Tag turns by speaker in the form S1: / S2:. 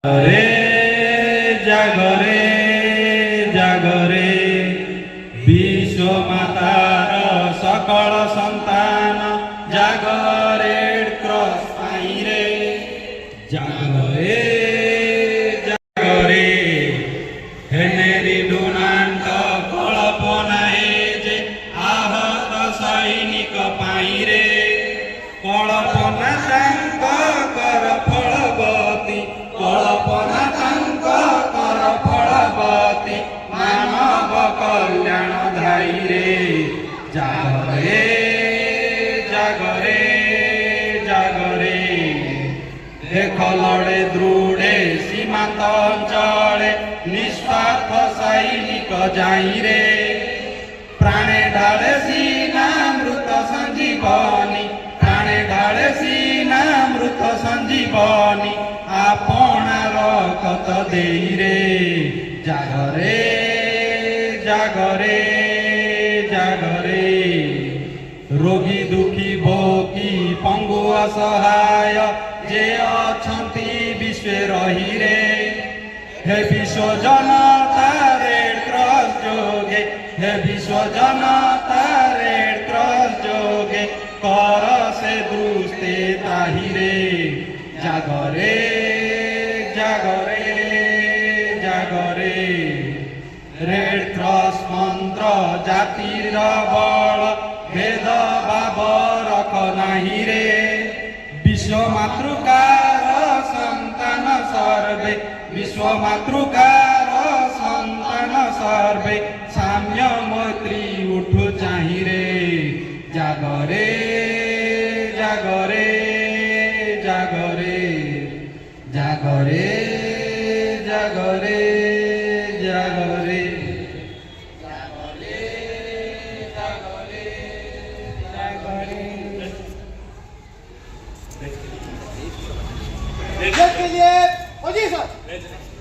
S1: रे जागरे जागरे विश्व मातार सकल संतान जागरे क्रॉस पाई रे जागरे जागरे हेनेरी डुनांत कल्पनाए जे आहत सैनिक पाई रे कल्पना तांक कर फलवती कल्पना तांक कर फलवती मानव कल्याण धाई रे जागरे जागरे जागरे देख लड़े द्रुड़े सीमांत अंचले निस्वार्थ सैनिक जाई रे प्राणे ढाले सीनामृत संजीवनी प्राणे ढाले सीनामृत संजीवनी आपणार कत देई रे जागरे जागरे जागरे रोगी दुखी भोगी पंगु असहाय जे अछंती विश्व रही रे हे विश्व जनता रेड क्रॉस जोगे हे विश्व जनता रेड क्रॉस जोगे कर से दुस्ते ताही रे जागरे जागरे जागरे रेड क्रॉस मंत्र जातिर बल भेद भाव रख नाही रे विश्व मातृकार संतान सर्वे विश्व मातृकार संतान सर्वे साम्य मैत्री उठु चाहि रे जागरे जागरे जागरे जागरे जागरे जागरे
S2: देश के लिए पोजीशन